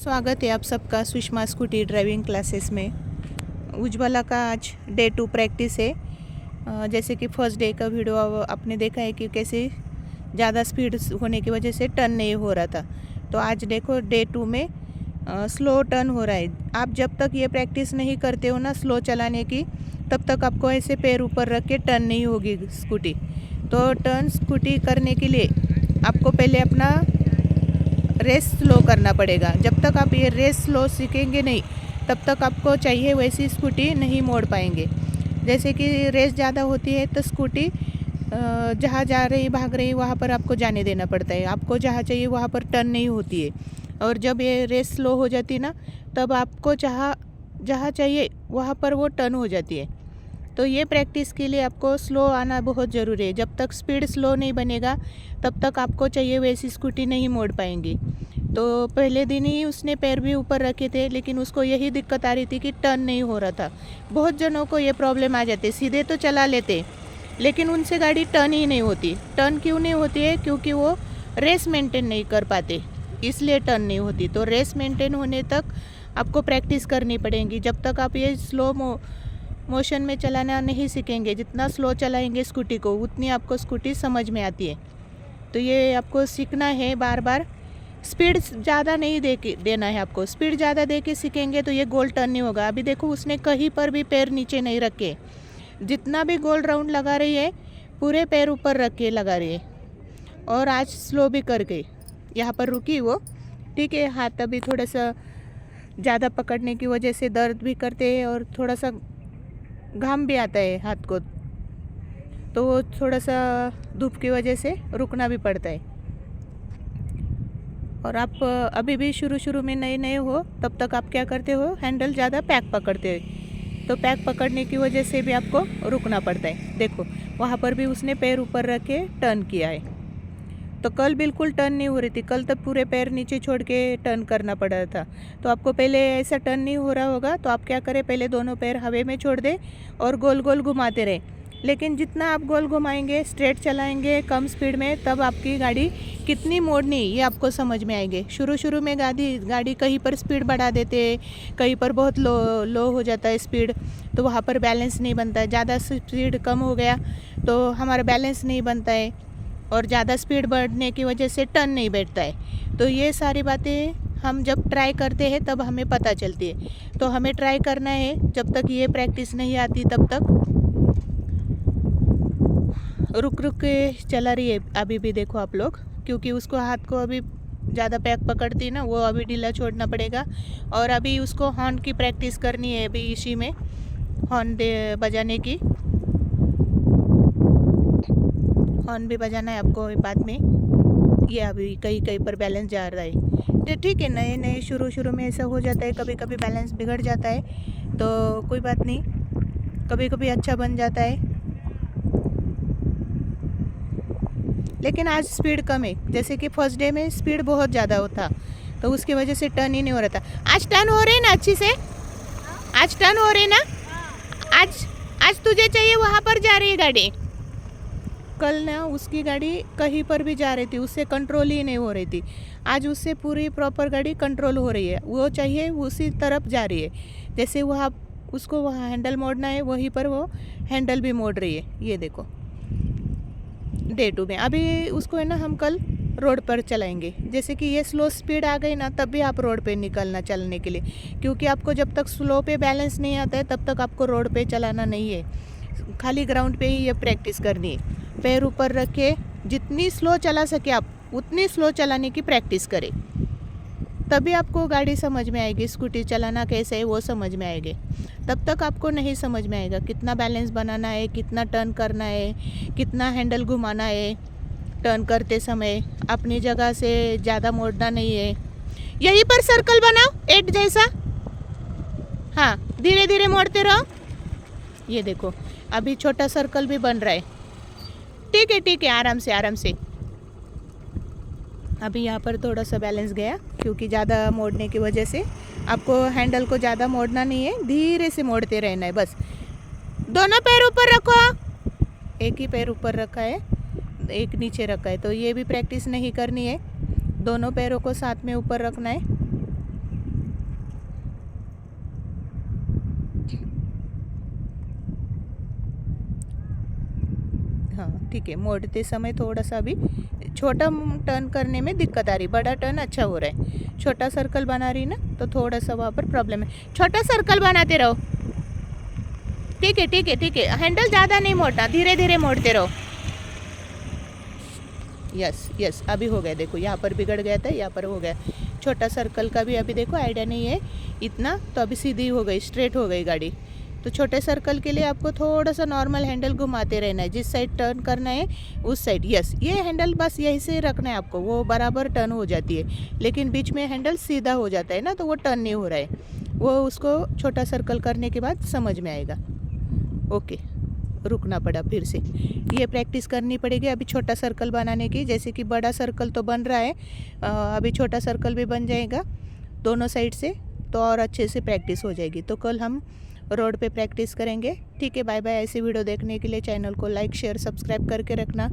स्वागत है आप सबका सुषमा स्कूटी ड्राइविंग क्लासेस में। उज्ज्वला का आज डे 2 प्रैक्टिस है। जैसे कि फर्स्ट डे का वीडियो आपने देखा है कि कैसे ज़्यादा स्पीड होने की वजह से टर्न नहीं हो रहा था। तो आज देखो डे 2 में स्लो टर्न हो रहा है। आप जब तक ये प्रैक्टिस नहीं करते हो ना स्लो चलाने की, तब तक आपको ऐसे पैर ऊपर रख के टर्न नहीं होगी स्कूटी। तो टर्न स्कूटी करने के लिए आपको पहले अपना रेस स्लो करना पड़ेगा। जब तक आप ये रेस स्लो सीखेंगे नहीं, तब तक आपको चाहिए वैसी स्कूटी नहीं मोड़ पाएंगे। जैसे कि रेस ज़्यादा होती है तो स्कूटी जहाँ जा रही भाग रही वहाँ पर आपको जाने देना पड़ता है। आपको जहाँ चाहिए वहाँ पर टर्न नहीं होती है। और जब ये रेस स्लो हो जाती है ना, तब आपको जहाँ चाहिए वहाँ पर वो टर्न हो जाती है। तो ये प्रैक्टिस के लिए आपको स्लो आना बहुत ज़रूरी है। जब तक स्पीड स्लो नहीं बनेगा, तब तक आपको चाहिए वैसी स्कूटी नहीं मोड़ पाएंगी। तो पहले दिन ही उसने पैर भी ऊपर रखे थे, लेकिन उसको यही दिक्कत आ रही थी कि टर्न नहीं हो रहा था। बहुत जनों को ये प्रॉब्लम आ जाती है, सीधे तो चला लेते लेकिन उनसे गाड़ी टर्न ही नहीं होती। टर्न क्यों नहीं होती है? क्योंकि वो रेस मेंटेन नहीं कर पाते, इसलिए टर्न नहीं होती। तो रेस मेंटेन होने तक आपको प्रैक्टिस करनी पड़ेगी। जब तक आप ये स्लो मोशन में चलाना नहीं सीखेंगे, जितना स्लो चलाएंगे स्कूटी को, उतनी आपको स्कूटी समझ में आती है। तो ये आपको सीखना है बार बार। स्पीड ज़्यादा नहीं देना है आपको। स्पीड ज़्यादा दे के सीखेंगे तो ये गोल टर्न नहीं होगा। अभी देखो उसने कहीं पर भी पैर नीचे नहीं रखे। जितना भी गोल राउंड लगा रही है, पूरे पैर ऊपर रख के लगा रही है। और आज स्लो भी कर गई, यहाँ पर रुकी वो। ठीक है, हाथ अभी थोड़ा सा ज़्यादा पकड़ने की वजह से दर्द भी करते हैं और थोड़ा सा घाम भी आता है हाथ को, तो वो थोड़ा सा धूप की वजह से रुकना भी पड़ता है। और आप अभी भी शुरू में नए हो, तब तक आप क्या करते हो, हैंडल ज़्यादा पैक पकड़ते हो। तो पैक पकड़ने की वजह से भी आपको रुकना पड़ता है। देखो वहाँ पर भी उसने पैर ऊपर रख के टर्न किया है। तो कल बिल्कुल टर्न नहीं हो रही थी। कल तब पूरे पैर नीचे छोड़ के टर्न करना पड़ रहा था। तो आपको पहले ऐसा टर्न नहीं हो रहा होगा, तो आप क्या करें, पहले दोनों पैर हवा में छोड़ दें और गोल गोल घुमाते रहें। लेकिन जितना आप गोल घुमाएंगे, स्ट्रेट चलाएंगे कम स्पीड में, तब आपकी गाड़ी कितनी मोड़नी ये आपको समझ में आएंगे। शुरू में गाड़ी कहीं पर स्पीड बढ़ा देते, कहीं पर बहुत लो हो जाता है स्पीड, तो वहाँ पर बैलेंस नहीं बनता है। ज़्यादा स्पीड कम हो गया तो हमारा बैलेंस नहीं बनता है, और ज़्यादा स्पीड बढ़ने की वजह से टर्न नहीं बैठता है। तो ये सारी बातें हम जब ट्राई करते हैं तब हमें पता चलती है। तो हमें ट्राई करना है, जब तक ये प्रैक्टिस नहीं आती तब तक रुक के चला रही है। अभी भी देखो आप लोग, क्योंकि उसको हाथ को अभी ज़्यादा पैक पकड़ती है ना, वो अभी ढीला छोड़ना पड़ेगा। और अभी उसको हॉर्न की प्रैक्टिस करनी है, अभी इसी में हॉर्न बजाने की। हॉर्न भी बजाना है आपको बाद में। ये अभी कहीं पर बैलेंस जा रहा है। तो ठीक है, नए शुरू में ऐसा हो जाता है, कभी कभी बैलेंस बिगड़ जाता है, तो कोई बात नहीं, कभी कभी अच्छा बन जाता है। लेकिन आज स्पीड कम है। जैसे कि फर्स्ट डे में स्पीड बहुत ज़्यादा होता, तो उसकी वजह से टर्न ही नहीं हो रहा था। आज टर्न हो रहे ना अच्छी से? आज टर्न हो रहे ना? आज तुझे चाहिए वहाँ पर जा रही है गाड़ी। कल ना उसकी गाड़ी कहीं पर भी जा रही थी, उससे कंट्रोल ही नहीं हो रही थी। आज उससे पूरी प्रॉपर गाड़ी कंट्रोल हो रही है। वो चाहिए उसी तरफ जा रही है। जैसे वहाँ उसको वहाँ हैंडल मोड़ना है, वहीं पर वो हैंडल भी मोड़ रही है। ये देखो डे 2 में। अभी उसको है ना हम कल रोड पर चलाएंगे। जैसे कि ये स्लो स्पीड आ गई ना, तब भी आप रोड पे निकलना चलने के लिए, क्योंकि आपको जब तक स्लो पे बैलेंस नहीं आता है तब तक आपको रोड पे चलाना नहीं है। खाली ग्राउंड पे ही ये प्रैक्टिस करनी है। पैर ऊपर रख के जितनी स्लो चला सके आप उतनी स्लो चलाने की प्रैक्टिस करें, तभी आपको गाड़ी समझ में आएगी। स्कूटी चलाना कैसे है वो समझ में आएगी। तब तक आपको नहीं समझ में आएगा कितना बैलेंस बनाना है, कितना टर्न करना है, कितना हैंडल घुमाना है। टर्न करते समय अपनी जगह से ज़्यादा मोड़ना नहीं है। यहीं पर सर्कल बनाओ 8 जैसा। हाँ, धीरे धीरे मोड़ते रहो। ये देखो अभी छोटा सर्कल भी बन रहा है। ठीक है, आराम से। अभी यहाँ पर थोड़ा सा बैलेंस गया, क्योंकि ज़्यादा मोड़ने की वजह से आपको हैंडल को ज़्यादा मोड़ना नहीं है, धीरे से मोड़ते रहना है बस। दोनों पैर ऊपर रखो। एक ही पैर ऊपर रखा है, एक नीचे रखा है, तो ये भी प्रैक्टिस नहीं करनी है। दोनों पैरों को साथ में ऊपर रखना है। हाँ ठीक है, मोड़ते समय थोड़ा सा अभी छोटा टर्न करने में दिक्कत आ रही, बड़ा टर्न अच्छा हो रहा है, छोटा सर्कल बना रही ना तो थोड़ा सा वहाँ पर प्रॉब्लम है। छोटा सर्कल बनाते रहो, ठीक है ठीक है ठीक है, हैंडल ज़्यादा नहीं मोड़ना, धीरे धीरे मोड़ते रहो। यस यस, अभी हो गया, देखो यहाँ पर बिगड़ गया था, यहाँ पर हो गया। छोटा सर्कल का भी अभी देखो आइडिया नहीं है इतना, तो अभी सीधी हो गई, स्ट्रेट हो गई गाड़ी। तो छोटे सर्कल के लिए आपको थोड़ा सा नॉर्मल हैंडल घुमाते रहना है, जिस साइड टर्न करना है उस साइड। यस, ये हैंडल बस यहीं से रखना है आपको, वो बराबर टर्न हो जाती है, लेकिन बीच में हैंडल सीधा हो जाता है ना, तो वो टर्न नहीं हो रहा है, वो उसको छोटा सर्कल करने के बाद समझ में आएगा। ओके, रुकना पड़ा फिर से, ये प्रैक्टिस करनी पड़ेगी अभी छोटा सर्कल बनाने की। जैसे कि बड़ा सर्कल तो बन रहा है, अभी छोटा सर्कल भी बन जाएगा दोनों साइड से, तो और अच्छे से प्रैक्टिस हो जाएगी। तो कल हम रोड पे प्रैक्टिस करेंगे। ठीक है, बाय बाय। ऐसी वीडियो देखने के लिए चैनल को लाइक शेयर सब्सक्राइब करके रखना।